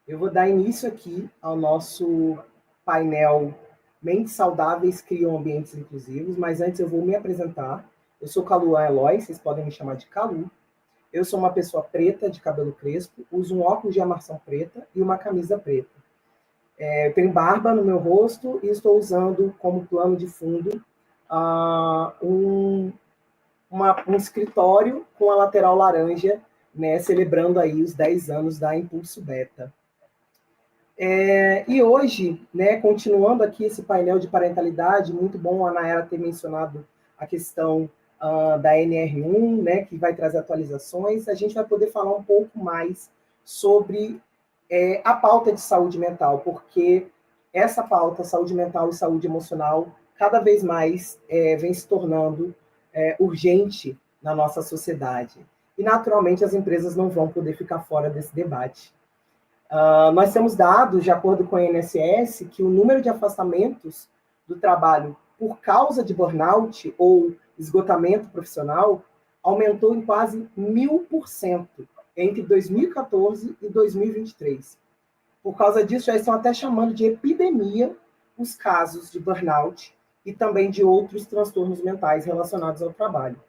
Eu vou dar início aqui ao nosso painel Mentes Saudáveis Criam Ambientes Inclusivos, mas antes eu vou me apresentar. Eu sou Caluan Eloy, vocês podem me chamar de Calu. Eu sou uma pessoa preta, de cabelo crespo, uso um óculos de armação preta e uma camisa preta. Eu tenho barba no meu rosto e estou usando como plano de fundo um escritório com a lateral laranja, né, celebrando aí os 10 anos da Impulso Beta. E hoje, né, continuando aqui esse painel de parentalidade, muito bom a Nayara ter mencionado a questão da NR1, né, que vai trazer atualizações, a gente vai poder falar um pouco mais sobre a pauta de saúde mental, porque essa pauta, saúde mental e saúde emocional, cada vez mais vem se tornando urgente na nossa sociedade. E, naturalmente, as empresas não vão poder ficar fora desse debate. Nós temos dados, de acordo com a INSS, que o número de afastamentos do trabalho por causa de burnout ou esgotamento profissional aumentou em quase 1000% entre 2014 e 2023. Por causa disso, já estão até chamando de epidemia os casos de burnout e também de outros transtornos mentais relacionados ao trabalho.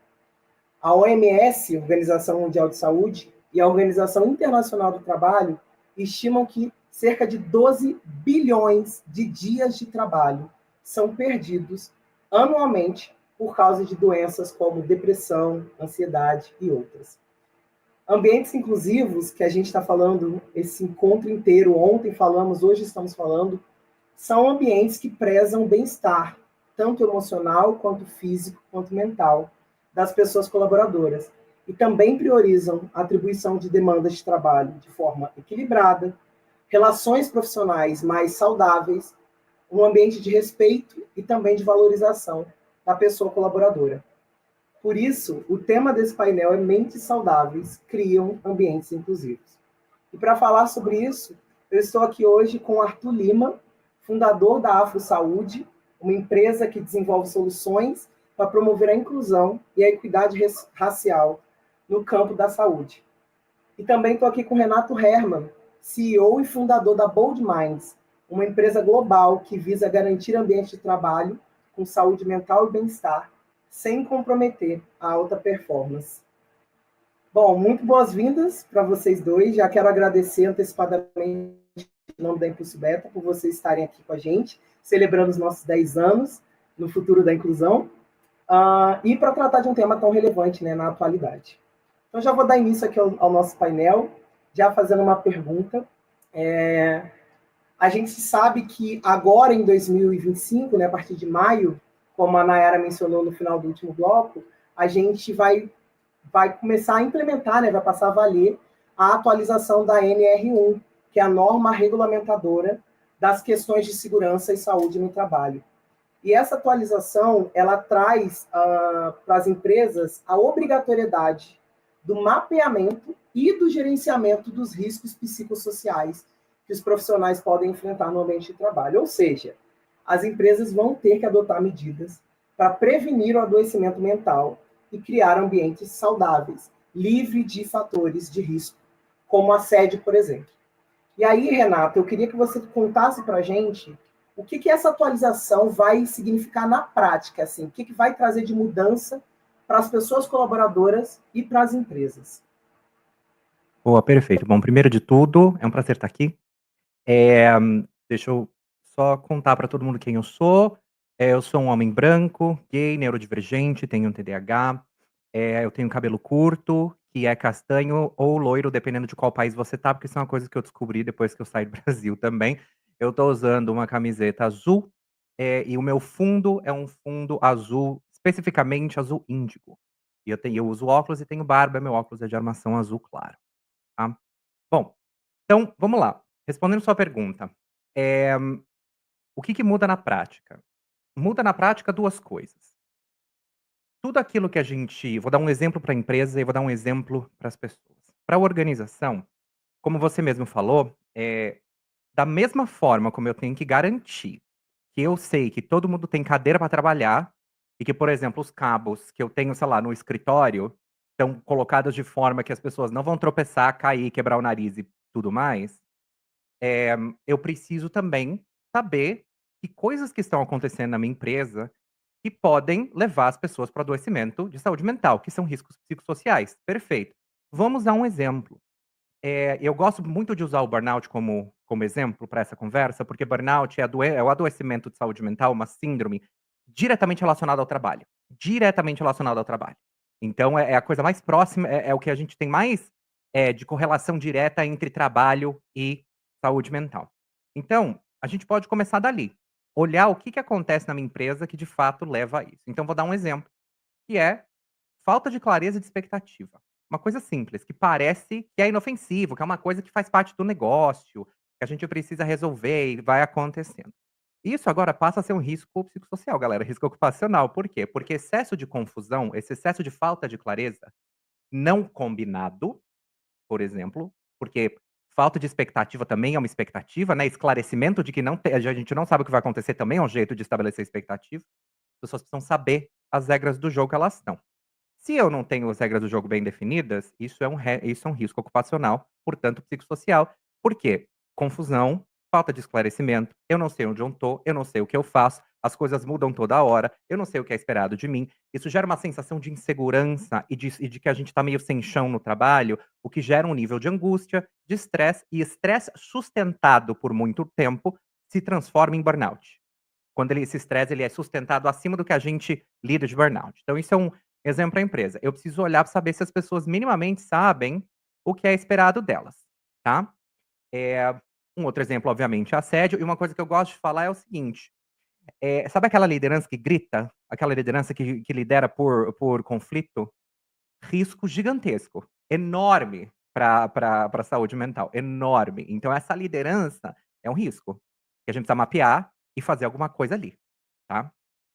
A OMS, Organização Mundial de Saúde, e a Organização Internacional do Trabalho estimam que cerca de 12 bilhões de dias de trabalho são perdidos anualmente por causa de doenças como depressão, ansiedade e outras. Ambientes inclusivos, que a gente está falando esse encontro inteiro, ontem falamos, hoje estamos falando, são ambientes que prezam o bem-estar, tanto emocional, quanto físico, quanto mental, das pessoas colaboradoras. E também priorizam a atribuição de demandas de trabalho de forma equilibrada, relações profissionais mais saudáveis, um ambiente de respeito e também de valorização da pessoa colaboradora. Por isso, o tema desse painel é Mentes Saudáveis Criam Ambientes Inclusivos. E para falar sobre isso, eu estou aqui hoje com Arthur Lima, fundador da Afro Saúde, uma empresa que desenvolve soluções para promover a inclusão e a equidade racial no campo da saúde. E também estou aqui com Renato Herman, CEO e fundador da Bold Minds, uma empresa global que visa garantir ambiente de trabalho com saúde mental e bem-estar, sem comprometer a alta performance. Bom, muito boas-vindas para vocês dois. Já quero agradecer antecipadamente em nome da Impulso Beta por vocês estarem aqui com a gente, celebrando os nossos 10 anos no futuro da inclusão, e para tratar de um tema tão relevante, né, na atualidade. Então, já vou dar início aqui ao nosso painel, já fazendo uma pergunta. A gente sabe que agora, em 2025, né, a partir de maio, como a Nayara mencionou no final do último bloco, a gente vai começar a implementar, né, vai passar a valer a atualização da NR1, que é a norma regulamentadora das questões de segurança e saúde no trabalho. E essa atualização, ela traz para as empresas a obrigatoriedade do mapeamento e do gerenciamento dos riscos psicossociais que os profissionais podem enfrentar no ambiente de trabalho. Ou seja, as empresas vão ter que adotar medidas para prevenir o adoecimento mental e criar ambientes saudáveis, livre de fatores de risco, como assédio, por exemplo. E aí, Renata, eu queria que você contasse para a gente o que essa atualização vai significar na prática, assim, o que vai trazer de mudança para as pessoas colaboradoras e para as empresas. Boa, perfeito. Bom, primeiro de tudo, é um prazer estar aqui. Eh, Deixa eu só contar para todo mundo quem eu sou. Eu sou um homem branco, gay, neurodivergente, tenho um TDAH, eu tenho cabelo curto, que é castanho ou loiro, dependendo de qual país você tá, porque isso é uma coisa que eu descobri depois que eu saí do Brasil também. Eu tô usando uma camiseta azul, e o meu fundo é um fundo azul, especificamente azul índigo. E eu uso óculos e tenho barba, meu óculos é de armação azul claro, tá. Bom, então vamos lá. Respondendo sua pergunta, eh, o que muda na prática? Muda na prática 2 coisas. Tudo aquilo que a gente vou dar um exemplo para a empresa e vou dar um exemplo para as pessoas. Para a organização, como você mesmo falou, da mesma forma como eu tenho que garantir que eu sei que todo mundo tem cadeira para trabalhar e que, por exemplo, os cabos que eu tenho, sei lá, no escritório, estão colocados de forma que as pessoas não vão tropeçar, cair, quebrar o nariz e tudo mais, eu preciso também saber que coisas que estão acontecendo na minha empresa que podem levar as pessoas para o adoecimento de saúde mental, que são riscos psicossociais. Perfeito. Vamos dar um exemplo. Eu gosto muito de usar o burnout como exemplo para essa conversa, porque burnout é o adoecimento de saúde mental, uma síndrome diretamente relacionada ao trabalho. Diretamente relacionada ao trabalho. Então é a coisa mais próxima, é o que a gente tem mais de correlação direta entre trabalho e saúde mental. Então, a gente pode começar dali. Olhar o que acontece na minha empresa que de fato leva a isso. Então, vou dar um exemplo, que é falta de clareza de expectativa. Uma coisa simples, que parece que é inofensivo, que é uma coisa que faz parte do negócio, que a gente precisa resolver e vai acontecendo. Isso agora passa a ser um risco psicossocial, galera, risco ocupacional. Por quê? Porque excesso de confusão, esse excesso de falta de clareza não combinado, por exemplo, porque falta de expectativa também é uma expectativa, né? Esclarecimento de que a gente não sabe o que vai acontecer também é um jeito de estabelecer expectativa. As pessoas precisam saber as regras do jogo que elas estão. Se eu não tenho as regras do jogo bem definidas, isso é um risco ocupacional, portanto psicossocial. Por quê? Confusão, falta de esclarecimento, eu não sei onde eu estou, eu não sei o que eu faço, as coisas mudam toda hora, eu não sei o que é esperado de mim. Isso gera uma sensação de insegurança e de que a gente está meio sem chão no trabalho, o que gera um nível de angústia, de estresse, e estresse sustentado por muito tempo se transforma em burnout. Quando esse estresse ele é sustentado acima do que a gente lida de burnout. Então isso é um exemplo para a empresa. Eu preciso olhar para saber se as pessoas minimamente sabem o que é esperado delas, tá? Um outro exemplo, obviamente, é assédio. E uma coisa que eu gosto de falar é o seguinte: sabe aquela liderança que grita? Aquela liderança que lidera por conflito? Risco gigantesco, enorme para a saúde mental, enorme. Então essa liderança é um risco, que a gente precisa mapear e fazer alguma coisa ali, tá.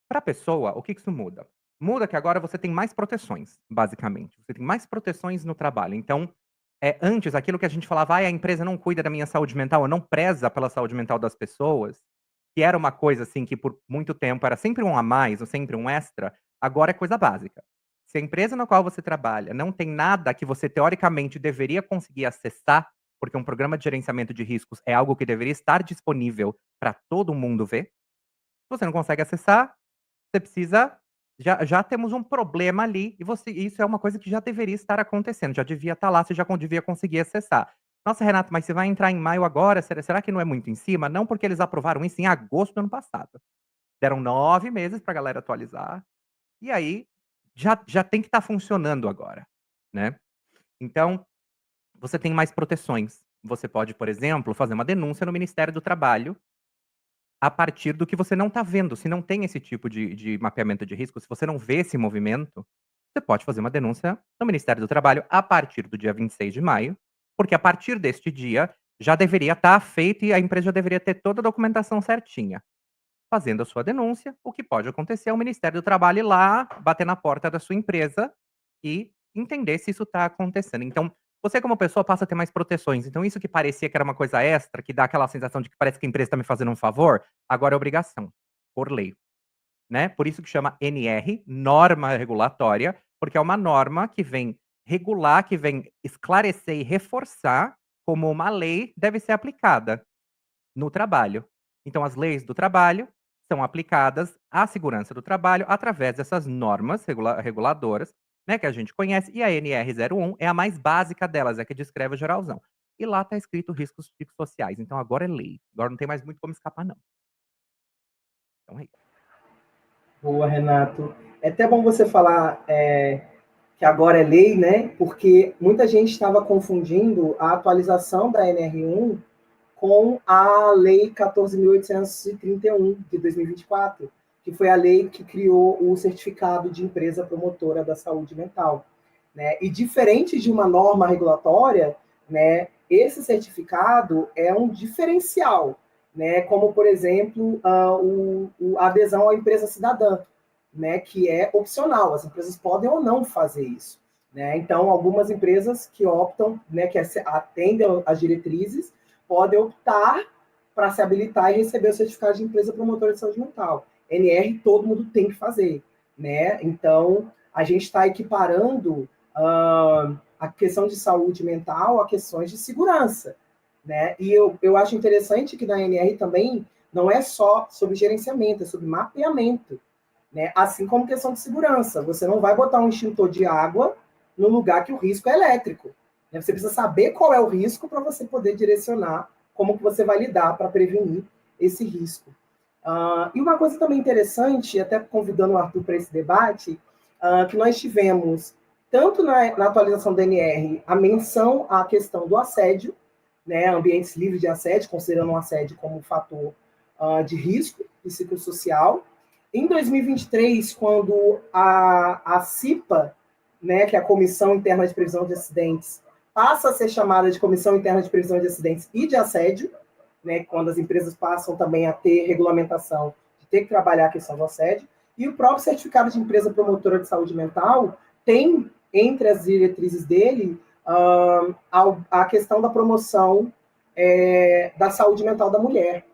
Para a pessoa, o que que isso muda? Muda que agora você tem mais proteções, basicamente. Você tem mais proteções no trabalho. Então, antes aquilo que a gente falava: "Ai, a empresa não cuida da minha saúde mental, ou não preza pela saúde mental das pessoas", que era uma coisa, assim, que por muito tempo era sempre um a mais ou sempre um extra, agora é coisa básica. Se a empresa na qual você trabalha não tem nada que você teoricamente deveria conseguir acessar, porque um programa de gerenciamento de riscos é algo que deveria estar disponível para todo mundo ver, se você não consegue acessar, você precisa já temos um problema ali e isso é uma coisa que já deveria estar acontecendo, já devia estar lá, você já devia conseguir acessar. "Nossa, Renato, mas você vai entrar em maio agora, será que não é muito em cima?" Não, porque eles aprovaram isso em agosto do ano passado. Deram 9 meses para a galera atualizar, e aí já tem que estar funcionando agora, né. Então, você tem mais proteções. Você pode, por exemplo, fazer uma denúncia no Ministério do Trabalho a partir do que você não está vendo. Se não tem esse tipo de mapeamento de risco, se você não vê esse movimento, você pode fazer uma denúncia no Ministério do Trabalho a partir do dia 26 de maio, porque a partir deste dia já deveria estar feito e a empresa já deveria ter toda a documentação certinha. Fazendo a sua denúncia, o que pode acontecer é o Ministério do Trabalho ir lá, bater na porta da sua empresa e entender se isso está acontecendo. Então, você como pessoa passa a ter mais proteções. Então isso que parecia que era uma coisa extra, que dá aquela sensação de que parece que a empresa está me fazendo um favor, agora é obrigação, por lei, né. Por isso que chama NR, norma regulatória, porque é uma norma que vem regular, que vem esclarecer e reforçar como uma lei deve ser aplicada no trabalho. Então as leis do trabalho são aplicadas à segurança do trabalho através dessas normas reguladoras, né, que a gente conhece, e a NR01 é a mais básica delas, é a que descreve o geralzão. E lá está escrito riscos psicossociais, então agora é lei, agora não tem mais muito como escapar não. Então é isso. Boa, Renato. É até bom você falar que agora é lei, né? Porque muita gente estava confundindo a atualização da NR1 com a Lei 14.831 de 2024, que foi a lei que criou o certificado de empresa promotora da saúde mental, né? E diferente de uma norma regulatória, né, esse certificado é um diferencial, né? Como por exemplo a adesão à empresa cidadã, né? Que é opcional, as empresas podem ou não fazer isso, né? Então algumas empresas que optam, né, que atendem às diretrizes podem optar para se habilitar e receber o certificado de empresa promotora de saúde mental. NR todo mundo tem que fazer, né? Então a gente está equiparando a questão de saúde mental a questões de segurança, né? E eu acho interessante que na NR também não é só sobre gerenciamento, é sobre mapeamento, né? Assim como questão de segurança. Você não vai botar um extintor de água no lugar que o risco é elétrico, né? Você precisa saber qual é o risco para você poder direcionar como que você vai lidar para prevenir esse risco. E uma coisa também interessante, até convidando o Arthur para esse debate, que nós tivemos, tanto na atualização da NR, a menção à questão do assédio, né, ambientes livres de assédio, considerando o assédio como um fator de risco psicossocial. Em 2023, quando a CIPA, né, que é a Comissão Interna de Previsão de Acidentes, passa a ser chamada de Comissão Interna de Previsão de Acidentes e de Assédio, né, quando as empresas passam também a ter regulamentação de ter que trabalhar a questão do assédio, e o próprio certificado de empresa promotora de saúde mental tem, entre as diretrizes dele, a questão da promoção da saúde mental da mulher,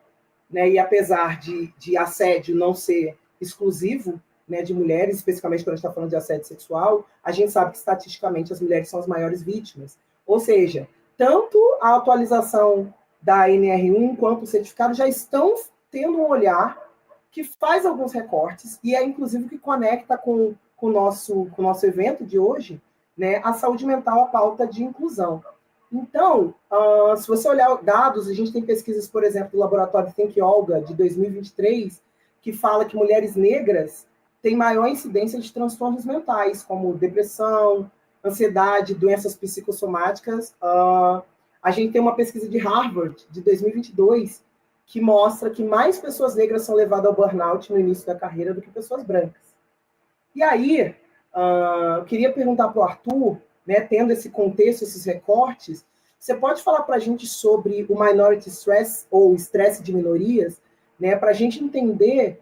né? E apesar de assédio não ser exclusivo, né, de mulheres, especificamente quando a gente está falando de assédio sexual, a gente sabe que estatisticamente as mulheres são as maiores vítimas. Ou seja, tanto a atualização da NR1 quanto o certificado já estão tendo um olhar que faz alguns recortes e é inclusive o que conecta com o nosso evento de hoje, né, a saúde mental, a pauta de inclusão. Então, se você olhar dados, a gente tem pesquisas, por exemplo, do laboratório Think Olga, de 2023, que fala que mulheres negras têm maior incidência de transtornos mentais, como depressão, ansiedade, doenças psicossomáticas. A gente tem uma pesquisa de Harvard, de 2022, que mostra que mais pessoas negras são levadas ao burnout no início da carreira do que pessoas brancas. E aí, eu queria perguntar para o Arthur, né, tendo esse contexto, esses recortes, você pode falar para a gente sobre o minority stress, ou estresse de minorias, né, para a gente entender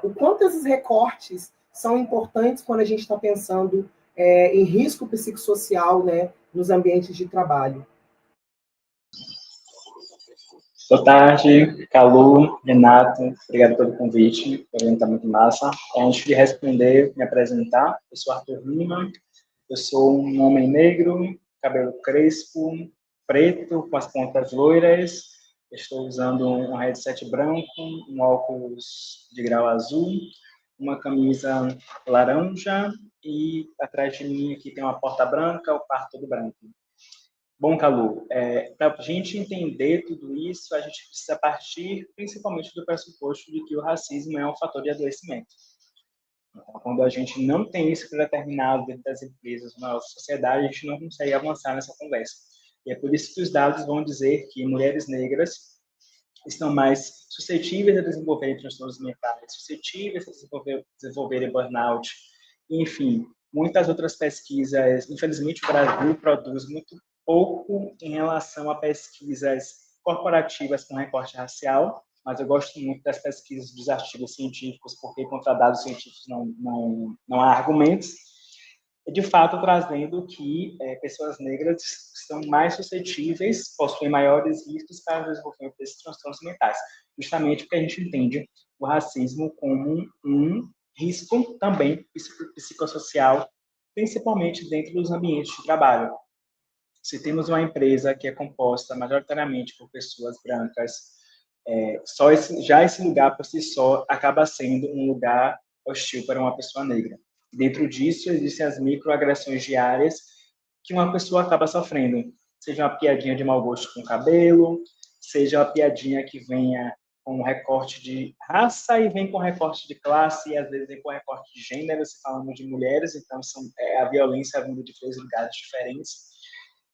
o quanto esses recortes são importantes quando a gente está pensando em risco psicossocial, né, nos ambientes de trabalho. Boa tarde, Calu, Renato, obrigado pelo convite, o evento está muito massa. Antes de responder, me apresentar, eu sou Arthur Lima, eu sou um homem negro, cabelo crespo, preto, com as pontas loiras, estou usando um headset branco, um óculos de grau azul, uma camisa laranja e atrás de mim aqui tem uma porta branca, o quarto todo branco. Bom, Calu, para a gente entender tudo isso, a gente precisa partir principalmente do pressuposto de que o racismo é um fator de adoecimento. Então, quando a gente não tem isso determinado dentro das empresas, na nossa sociedade, a gente não consegue avançar nessa conversa. E é por isso que os dados vão dizer que mulheres negras estão mais suscetíveis a desenvolverem transtornos mentais, suscetíveis a desenvolverem burnout, enfim, muitas outras pesquisas. Infelizmente, o Brasil produz muito pouco em relação a pesquisas corporativas com recorte racial, mas eu gosto muito das pesquisas dos artigos científicos, porque contra dados científicos não há argumentos, de fato trazendo que pessoas negras estão mais suscetíveis, possuem maiores riscos para o desenvolvimento desses transtornos mentais, justamente porque a gente entende o racismo como um risco também psicossocial, principalmente dentro dos ambientes de trabalho. Se temos uma empresa que é composta majoritariamente por pessoas brancas, já esse lugar por si só acaba sendo um lugar hostil para uma pessoa negra. Dentro disso, existem as microagressões diárias que uma pessoa acaba sofrendo, seja uma piadinha de mau gosto com o cabelo, seja uma piadinha que venha com recorte de raça e vem com recorte de classe, e às vezes vem com recorte de gênero, se falamos de mulheres, então a violência vindo de 3 lugares diferentes.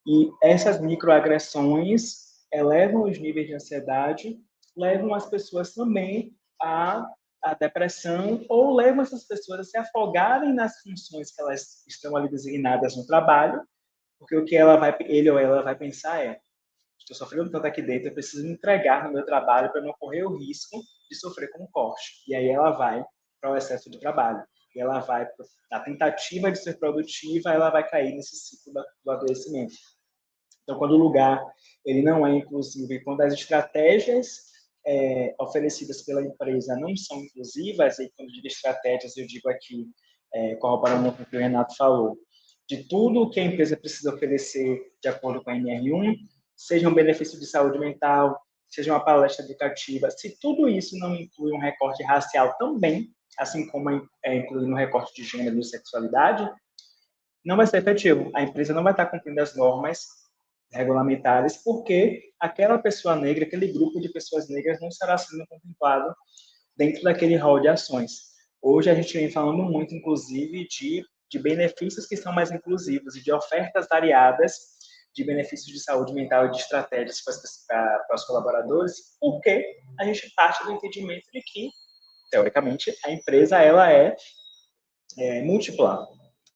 E essas microagressões elevam os níveis de ansiedade, levam as pessoas também à depressão, ou levam essas pessoas a se afogarem nas funções que elas estão ali designadas no trabalho, porque o que ele ou ela vai pensar é: estou sofrendo tanto aqui dentro, eu preciso me entregar no meu trabalho para não correr o risco de sofrer com um corte. E aí ela vai para o excesso de trabalho. E ela vai, na tentativa de ser produtiva, ela vai cair nesse ciclo do adoecimento. Então, quando o lugar ele não é inclusivo e quando as estratégias oferecidas pela empresa não são inclusivas, e quando eu digo estratégias, eu digo aqui, corroborando o que o Renato falou, de tudo que a empresa precisa oferecer de acordo com a NR1, seja um benefício de saúde mental, seja uma palestra educativa, se tudo isso não inclui um recorte racial também, assim como é incluído no recorte de gênero e sexualidade, não vai ser efetivo. A empresa não vai estar cumprindo as normas regulamentares, porque aquela pessoa negra, aquele grupo de pessoas negras não será sendo contemplado dentro daquele rol de ações. Hoje a gente vem falando muito, inclusive, de benefícios que são mais inclusivos e de ofertas variadas de benefícios de saúde mental e de estratégias para os colaboradores, porque a gente parte do entendimento de que, teoricamente, a empresa ela é múltipla,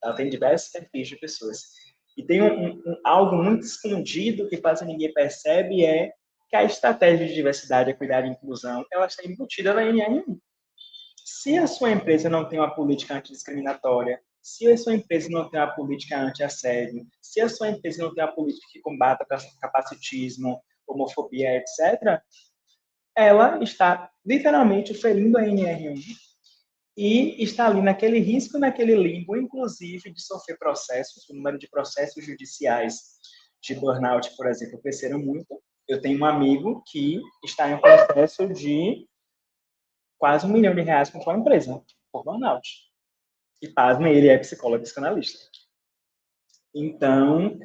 ela tem diversos perfis de pessoas. E tem algo muito escondido que quase ninguém percebe, é que a estratégia de diversidade, equidade e inclusão, ela está embutida na NR1. Se a sua empresa não tem uma política antidiscriminatória, se a sua empresa não tem uma política anti-assédio, se a sua empresa não tem uma política que combata capacitismo, homofobia, etc., ela está literalmente ferindo a NR1 e está ali naquele risco, naquele limbo, inclusive de sofrer processos. O número de processos judiciais de burnout, por exemplo, cresceram muito. Eu tenho um amigo que está em um processo de quase R$1 milhão contra uma empresa, por burnout. E pasme, ele é psicólogo e psicanalista. Então,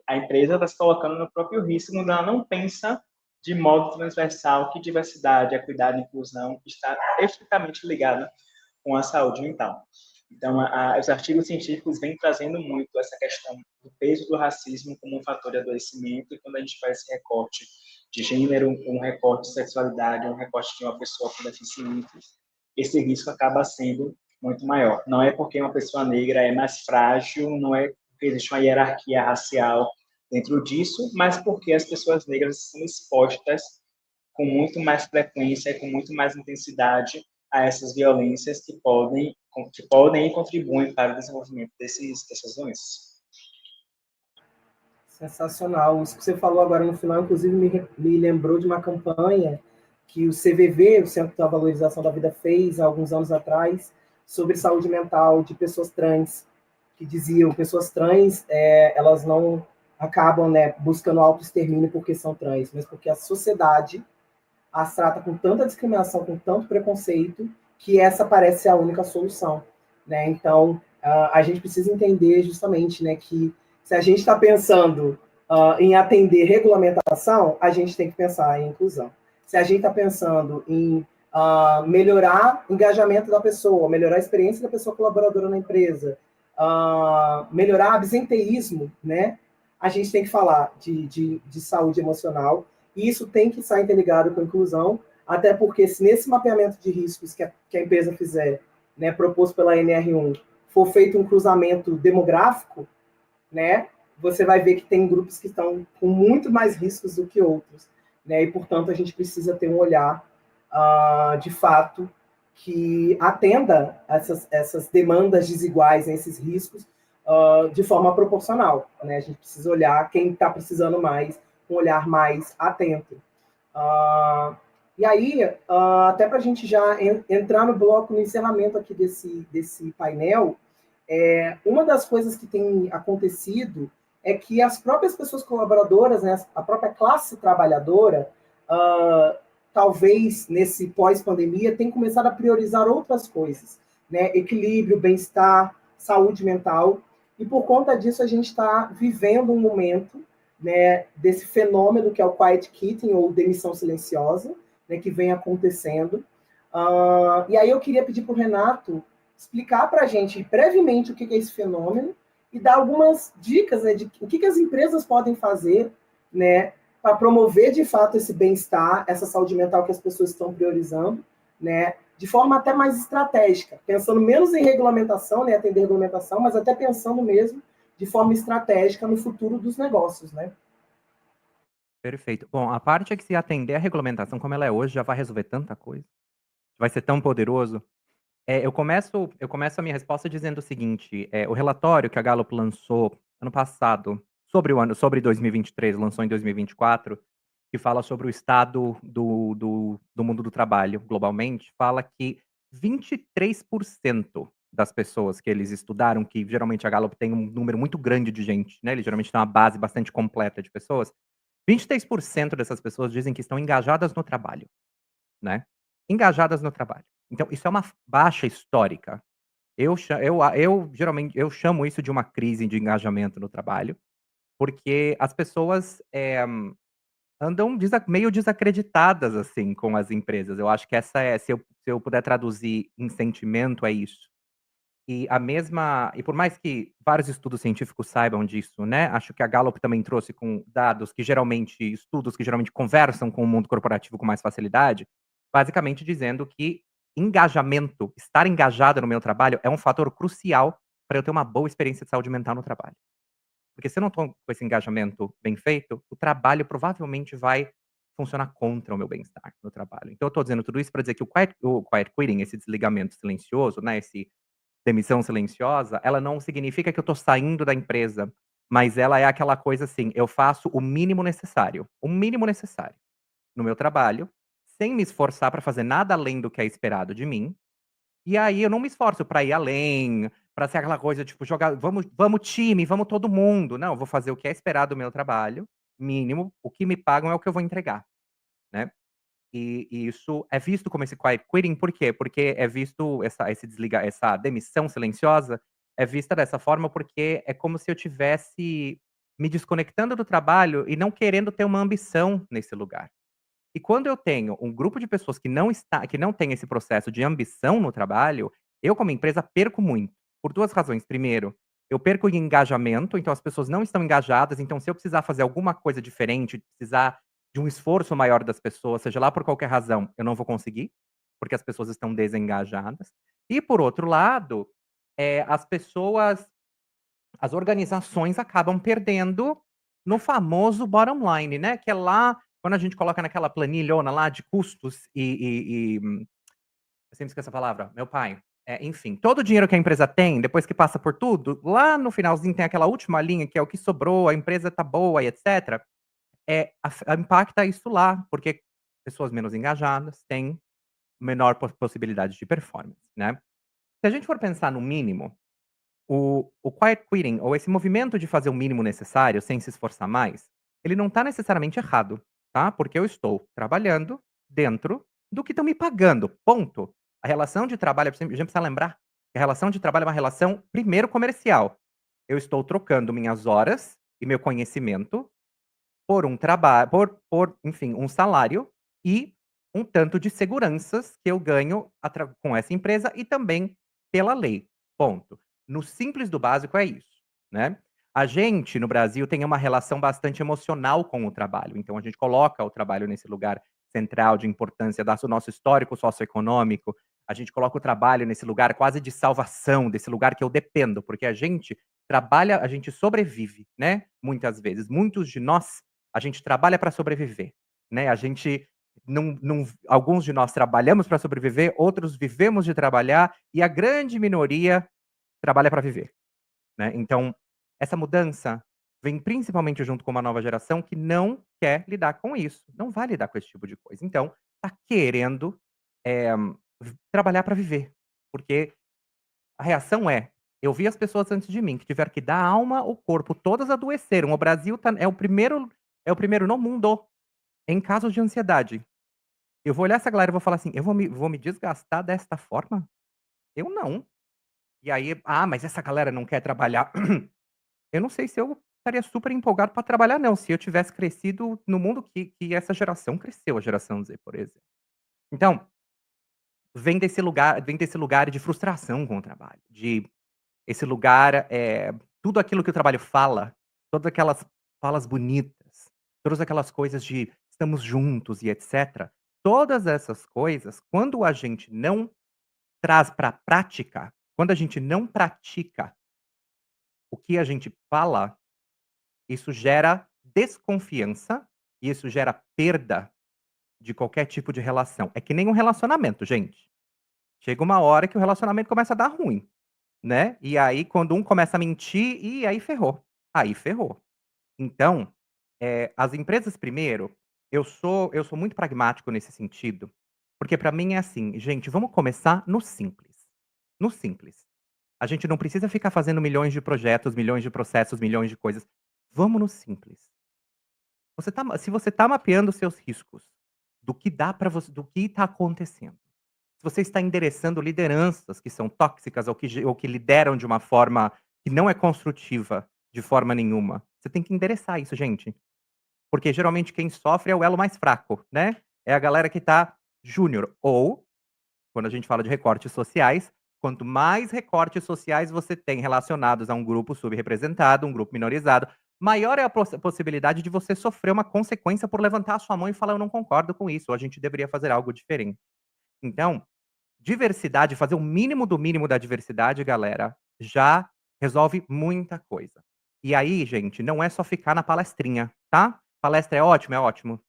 a empresa está se colocando no próprio risco quando ela não pensa de modo transversal que diversidade, equidade e inclusão está estritamente ligada com a saúde mental. Então, os artigos científicos vêm trazendo muito essa questão do peso do racismo como um fator de adoecimento, e quando a gente faz esse recorte de gênero, um recorte de sexualidade, um recorte de uma pessoa com deficiência, esse risco acaba sendo muito maior. Não é porque uma pessoa negra é mais frágil, não é porque existe uma hierarquia racial dentro disso, mas porque as pessoas negras são expostas com muito mais frequência e com muito mais intensidade a essas violências que podem e contribuem para o desenvolvimento dessas doenças. Sensacional. Isso que você falou agora no final, inclusive, me lembrou de uma campanha que o CVV, o Centro da Valorização da Vida, fez há alguns anos atrás, sobre saúde mental de pessoas trans, que diziam pessoas trans, elas não acabam, né, buscando autoextermínio porque são trans, mas porque a sociedade as trata com tanta discriminação, com tanto preconceito, que essa parece ser a única solução, né? Então, a gente precisa entender justamente, né, que se a gente está pensando em atender regulamentação, a gente tem que pensar em inclusão. Se a gente está pensando em melhorar o engajamento da pessoa, melhorar a experiência da pessoa colaboradora na empresa, melhorar absenteísmo, né? A gente tem que falar de saúde emocional, e isso tem que estar interligado com a inclusão, até porque se nesse mapeamento de riscos que a empresa fizer, né, proposto pela NR1, for feito um cruzamento demográfico, né, você vai ver que tem grupos que estão com muito mais riscos do que outros, né, e, portanto, a gente precisa ter um olhar, de fato, que atenda essas demandas desiguais, esses riscos, de forma proporcional, né? A gente precisa olhar quem está precisando mais, um olhar mais atento. E aí, até para a gente já entrar no bloco, no encerramento aqui desse painel, uma das coisas que tem acontecido é que as próprias pessoas colaboradoras, né, a própria classe trabalhadora, talvez nesse pós-pandemia, tem começado a priorizar outras coisas, né? Equilíbrio, bem-estar, saúde mental, e por conta disso a gente está vivendo um momento, né, desse fenômeno que é o quiet quitting, ou demissão silenciosa, né, que vem acontecendo. E aí eu queria pedir para o Renato explicar para a gente brevemente o que é esse fenômeno e dar algumas dicas, né, de o que as empresas podem fazer, né, para promover de fato esse bem-estar, essa saúde mental que as pessoas estão priorizando, né, de forma até mais estratégica, pensando menos em regulamentação, né, atender regulamentação, mas até pensando mesmo de forma estratégica no futuro dos negócios, né? Perfeito. Bom, a parte é que se atender a regulamentação como ela é hoje, já vai resolver tanta coisa. Vai ser tão poderoso. Eu começo a minha resposta dizendo o seguinte, o relatório que a Gallup lançou ano passado, sobre 2023, lançou em 2024, que fala sobre o estado do mundo do trabalho globalmente, fala que 23% das pessoas que eles estudaram, que geralmente a Gallup tem um número muito grande de gente, né, eles geralmente têm uma base bastante completa de pessoas, 23% dessas pessoas dizem que estão engajadas no trabalho, né, engajadas no trabalho. Então isso é uma baixa histórica. Eu geralmente eu chamo isso de uma crise de engajamento no trabalho, porque as pessoas, andam meio desacreditadas, assim, com as empresas. Eu acho que essa é se eu puder traduzir em sentimento, é isso. E por mais que vários estudos científicos saibam disso, né, acho que a Gallup também trouxe com dados que estudos que geralmente conversam com o mundo corporativo com mais facilidade, basicamente dizendo que engajamento, estar engajado no meu trabalho é um fator crucial para eu ter uma boa experiência de saúde mental no trabalho. Porque se eu não tô com esse engajamento bem feito, o trabalho provavelmente vai funcionar contra o meu bem-estar no trabalho. Então eu tô dizendo tudo isso para dizer que o quiet quitting, esse desligamento silencioso, né, esse demissão silenciosa, ela não significa que eu tô saindo da empresa, mas ela é aquela coisa assim, eu faço o mínimo necessário no meu trabalho, sem me esforçar para fazer nada além do que é esperado de mim, e aí eu não me esforço pra ir além, pra ser aquela coisa, tipo, jogar vamos time, vamos todo mundo. Não, eu vou fazer o que é esperado do meu trabalho, mínimo, o que me pagam é o que eu vou entregar, né. E isso é visto como esse quiet quitting, por quê? Porque é visto essa demissão silenciosa, é vista dessa forma, porque é como se eu tivesse me desconectando do trabalho e não querendo ter uma ambição nesse lugar. E quando eu tenho um grupo de pessoas que não tem esse processo de ambição no trabalho, eu como empresa perco muito, por 2 razões. Primeiro, eu perco em engajamento, então as pessoas não estão engajadas, então se eu precisar fazer alguma coisa diferente, precisar de um esforço maior das pessoas, seja lá por qualquer razão, eu não vou conseguir, porque as pessoas estão desengajadas. E por outro lado, as organizações acabam perdendo no famoso bottom line, né, que é lá quando a gente coloca naquela planilhona lá de custos eu sempre esqueço a palavra, meu pai. Enfim, todo o dinheiro que a empresa tem, depois que passa por tudo, lá no finalzinho tem aquela última linha que é o que sobrou, a empresa tá boa e etcétera, impacta isso lá, porque pessoas menos engajadas têm menor possibilidade de performance, né. Se a gente for pensar no mínimo, o quiet quitting, ou esse movimento de fazer o mínimo necessário sem se esforçar mais, ele não está necessariamente errado, tá? Porque eu estou trabalhando dentro do que estão me pagando, ponto. A relação de trabalho, a gente precisa lembrar que a relação de trabalho é uma relação, primeiro, comercial. Eu estou trocando minhas horas e meu conhecimento por um trabalho, enfim, um salário e um tanto de seguranças que eu ganho com essa empresa e também pela lei, ponto. No simples do básico é isso, né. A gente no Brasil tem uma relação bastante emocional com o trabalho, então a gente coloca o trabalho nesse lugar central de importância, dado o nosso histórico socioeconômico, a gente coloca o trabalho nesse lugar quase de salvação, desse lugar que eu dependo, porque a gente trabalha, a gente sobrevive, né, muitas vezes. Muitos de nós, a gente trabalha para sobreviver, né, a gente não alguns de nós trabalhamos para sobreviver, outros vivemos de trabalhar, e a grande minoria trabalha para viver, né. Então, essa mudança vem principalmente junto com uma nova geração que não quer lidar com isso, não vai lidar com esse tipo de coisa. Então, tá querendo, eh, trabalhar para viver, porque a reação é: eu vi as pessoas antes de mim que tiveram que dar alma, o corpo, todas adoeceram. O Brasil é o primeiro no mundo em casos de ansiedade. Eu vou olhar essa galera e vou falar assim: "Eu vou me desgastar desta forma? Eu não". E aí: "Ah, mas essa galera não quer trabalhar". Eu não sei se eu estaria super empolgado para trabalhar não, se eu tivesse crescido no mundo que essa geração cresceu, a geração Z, por exemplo. Então, vem desse lugar de frustração com o trabalho, de esse lugar, tudo aquilo que o trabalho fala, todas aquelas falas bonitas, todas aquelas coisas de estamos juntos e etcétera, todas essas coisas, quando a gente não traz para a prática, quando a gente não pratica o que a gente fala, isso gera desconfiança e isso gera perda de qualquer tipo de relação. É que nem um relacionamento, gente. Chega uma hora que o relacionamento começa a dar ruim. Né, e aí quando um começa a mentir, e aí ferrou, aí ferrou. Então, as empresas primeiro, eu sou muito pragmático nesse sentido, porque pra mim é assim: "Gente, vamos começar no simples, no simples. A gente não precisa ficar fazendo milhões de projetos, milhões de processos, milhões de coisas. Vamos no simples. Se você está mapeando seus riscos, do que dá para você, do que está acontecendo. Se você está endereçando lideranças que são tóxicas ou que lideram de uma forma que não é construtiva de forma nenhuma, você tem que endereçar isso, gente. Porque geralmente quem sofre é o elo mais fraco, né? É a galera que tá júnior. Ou, quando a gente fala de recortes sociais, quanto mais recortes sociais você tem relacionados a um grupo subrepresentado, um grupo minorizado, maior é a possibilidade de você sofrer uma consequência por levantar a sua mão e falar: eu não concordo com isso, ou a gente deveria fazer algo diferente. Então, diversidade, fazer o mínimo do mínimo da diversidade, galera, já resolve muita coisa. E aí, gente, não é só ficar na palestrinha, tá? Palestra é ótimo, é ótimo.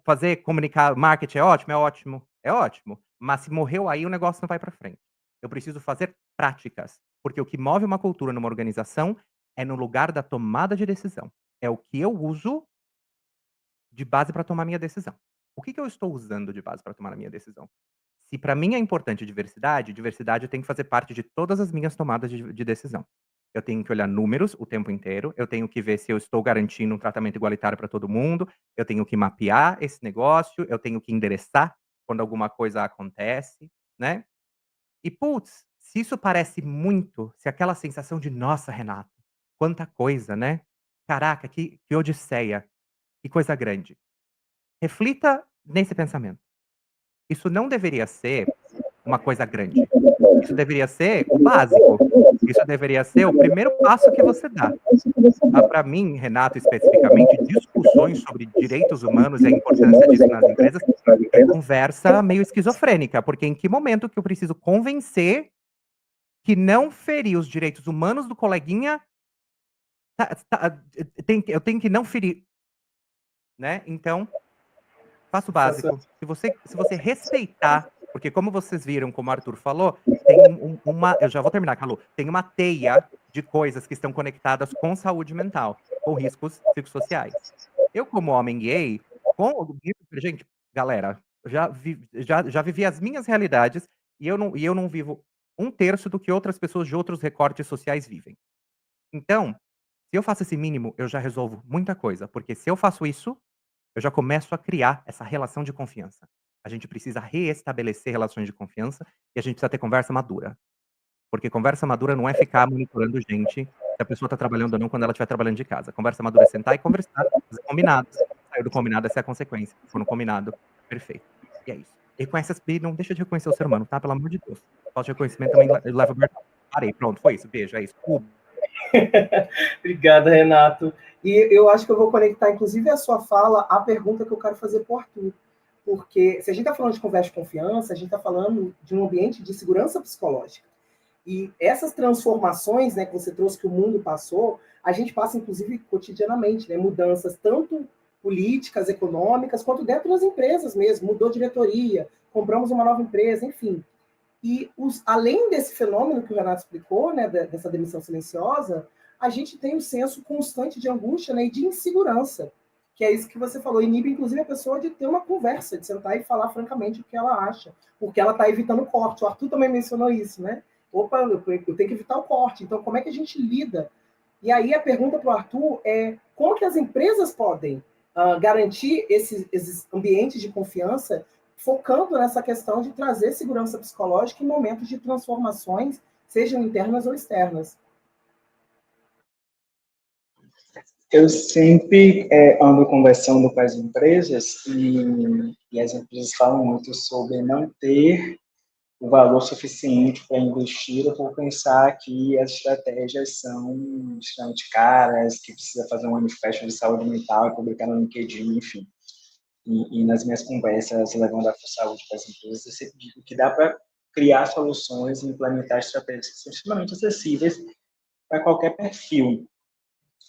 Fazer comunicar marketing é ótimo, é ótimo, é ótimo. Mas se morreu aí, o negócio não vai para frente. Eu preciso fazer práticas, porque o que move uma cultura numa organização é no lugar da tomada de decisão. É o que eu uso de base para tomar minha decisão. O que eu estou usando de base para tomar a minha decisão? Se para mim é importante diversidade, diversidade tem que fazer parte de todas as minhas tomadas de decisão. Eu tenho que olhar números o tempo inteiro, eu tenho que ver se eu estou garantindo um tratamento igualitário para todo mundo, eu tenho que mapear esse negócio, eu tenho que endereçar quando alguma coisa acontece, né? E putz, se isso parece muito, se aquela sensação de nossa, Renato, quanta coisa, né? Caraca, que odisseia, que coisa grande. Reflita nesse pensamento. Isso não deveria ser uma coisa grande. Isso deveria ser o básico. Isso deveria ser o primeiro passo que você dá. Para mim, Renato, especificamente, discussões sobre direitos humanos e a importância disso nas empresas é conversa meio esquizofrênica, porque em que momento que eu preciso convencer que não ferir os direitos humanos do coleguinha, eu tenho que não ferir, né? Então, faça o básico. Se você respeitar, porque como vocês viram, como o Arthur falou, tem uma, eu já vou terminar, Calu, tem uma teia de coisas que estão conectadas com saúde mental, com riscos psicossociais. Eu, como homem gay, gente, galera, já vivi as minhas realidades e eu não vivo 1/3 do que outras pessoas de outros recortes sociais vivem. Então, se eu faço esse mínimo, eu já resolvo muita coisa, porque se eu faço isso, eu já começo a criar essa relação de confiança. A gente precisa reestabelecer relações de confiança e a gente precisa ter conversa madura. Porque conversa madura não é ficar monitorando gente, se a pessoa está trabalhando ou não quando ela estiver trabalhando de casa. Conversa madura é sentar e conversar, fazer combinados. Saiu do combinado, essa é a consequência. Se for no combinado, perfeito. E é isso. Reconhece não deixa de reconhecer o ser humano, tá? Pelo amor de Deus. Falta de reconhecimento também leva a parei, pronto, foi isso. Beijo, é isso. Obrigada, Renato. E eu acho que eu vou conectar, inclusive, a sua fala à pergunta que eu quero fazer para o Arthur. Porque se a gente está falando de conversa de confiança, a gente está falando de um ambiente de segurança psicológica. E essas transformações, né, que você trouxe, que o mundo passou, a gente passa, inclusive, cotidianamente, né, mudanças tanto políticas, econômicas, quanto dentro das empresas mesmo. Mudou diretoria, compramos uma nova empresa, enfim. E além desse fenômeno que o Renato explicou, né, dessa demissão silenciosa, a gente tem um senso constante de angústia, né, e de insegurança, que é isso que você falou, inibe inclusive a pessoa de ter uma conversa, de sentar e falar francamente o que ela acha, porque ela está evitando o corte. O Arthur também mencionou isso, né? Opa, eu tenho que evitar o corte, então como é que a gente lida? E aí a pergunta para o Arthur é como que as empresas podem garantir esses ambientes de confiança, focando nessa questão de trazer segurança psicológica em momentos de transformações, sejam internas ou externas. Eu sempre ando conversando com as empresas e as empresas falam muito sobre não ter o valor suficiente para investir ou por pensar que as estratégias são extremamente caras, que precisa fazer um manifesto de saúde mental e publicar no LinkedIn, enfim. E nas minhas conversas levando a saúde para as empresas, eu sempre digo que dá para criar soluções e implementar estratégias que são extremamente acessíveis para qualquer perfil,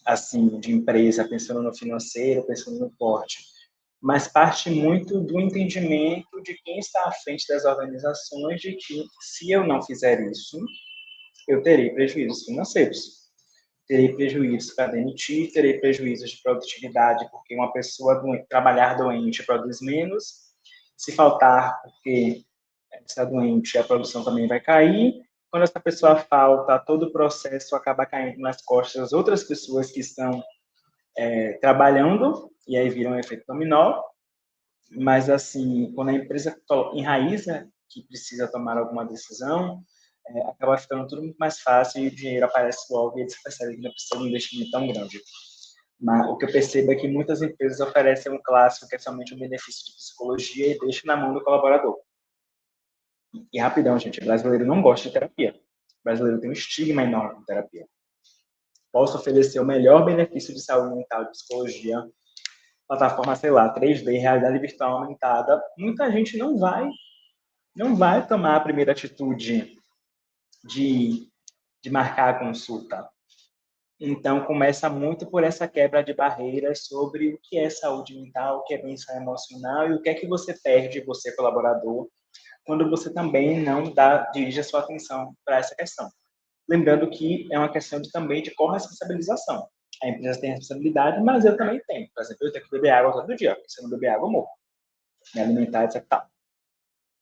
assim, de empresa, pensando no financeiro, pensando no porte. Mas parte muito do entendimento de quem está à frente das organizações de que, se eu não fizer isso, eu terei prejuízos financeiros. Terei prejuízos para demitir, terei prejuízos de produtividade, porque uma pessoa trabalhar doente produz menos. Se faltar porque está doente, a produção também vai cair. quando essa pessoa falta, todo o processo acaba caindo nas costas das outras pessoas que estão trabalhando, e aí vira um efeito dominó. Mas, assim, quando a empresa enraiza que precisa tomar alguma decisão, acaba ficando tudo muito mais fácil e o dinheiro aparece logo e eles percebem que não precisa de um investimento tão grande. Mas o que eu percebo é que muitas empresas oferecem um clássico que é somente um benefício de psicologia e deixa na mão do colaborador. E rapidão, gente, o brasileiro não gosta de terapia. O brasileiro tem um estigma enorme de terapia. Posso oferecer o melhor benefício de saúde mental, de psicologia, plataforma, sei lá, 3D, realidade virtual aumentada. Muita gente não vai tomar a primeira atitude de marcar a consulta. Então, começa muito por essa quebra de barreiras sobre o que é saúde mental, o que é bem-estar emocional e o que é que você perde, você colaborador, quando você também não dirige a sua atenção para essa questão. Lembrando que é uma questão também de corresponsabilização. A empresa tem responsabilidade, mas eu também tenho. Por exemplo, eu tenho que beber água todo dia. Se eu não beber água, eu morro. Me alimentar, etc.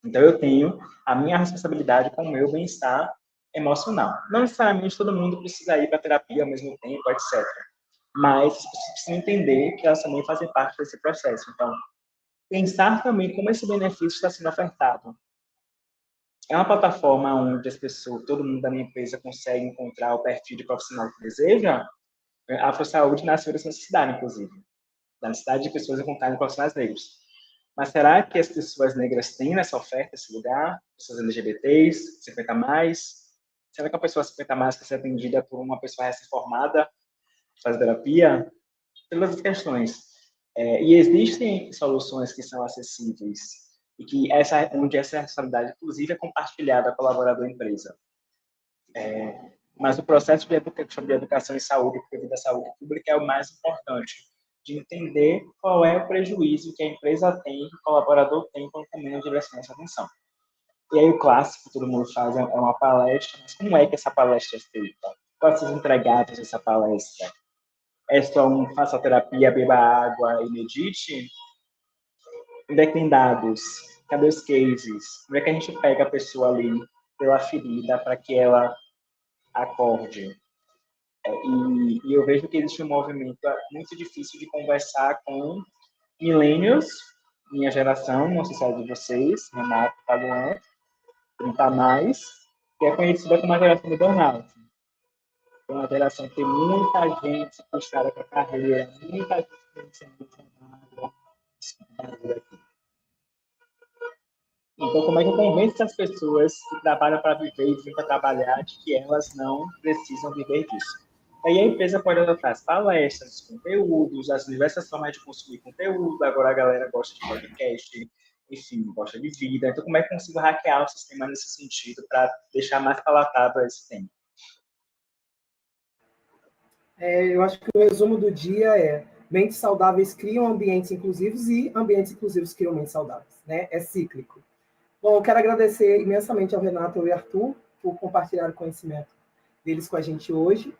Então, eu tenho a minha responsabilidade com o meu bem-estar emocional. Não necessariamente todo mundo precisa ir para terapia ao mesmo tempo, etc. Mas as pessoas precisam entender que elas também fazem parte desse processo. Então, pensar também como esse benefício está sendo ofertado. É uma plataforma onde as pessoas, todo mundo da minha empresa consegue encontrar o perfil de profissional que deseja. A AfroSaúde nasceu dessa necessidade, inclusive, da necessidade de pessoas encontrarem profissionais negros. Mas será que as pessoas negras têm nessa oferta esse lugar? Pessoas LGBTs, 50+? Será que a pessoa 50+ quer ser atendida por uma pessoa recém-formada, faz terapia? Todas as questões. E existem soluções que são acessíveis e que onde essa responsabilidade, inclusive, é compartilhada colaborador-empresa. Mas o processo de educação em saúde, devido à saúde pública, é o mais importante, de entender qual é o prejuízo que a empresa tem, que o colaborador tem, quando também não direciona essa atenção. E aí o clássico que todo mundo faz é uma palestra, mas como é que essa palestra é feita? Quais são os entregados dessa palestra? É só faça terapia, beba água e medite? Onde é que tem dados? Cadê os cases? Como é que a gente pega a pessoa ali pela ferida para que ela acorde? E eu vejo que existe um movimento muito difícil de conversar com millennials, minha geração, não sei se é de vocês, Renato, Paduan, 30+, que é conhecida como a geração do burnout. É uma geração que tem muita gente puxada para a carreira, muita gente sendo formada. Então, como é que eu convenço as pessoas que trabalham para viver e vivem para trabalhar de que elas não precisam viver disso? Aí a empresa pode adotar as palestras, os conteúdos, as diversas formas de consumir conteúdo. Agora a galera gosta de podcast, enfim, gosta de vida. Então, como é que eu consigo hackear o sistema nesse sentido para deixar mais palatável esse tema? Eu acho que o resumo do dia é: mentes saudáveis criam ambientes inclusivos e ambientes inclusivos criam mentes saudáveis, né? É cíclico. Bom, eu quero agradecer imensamente ao Renato e ao Arthur por compartilhar o conhecimento deles com a gente hoje.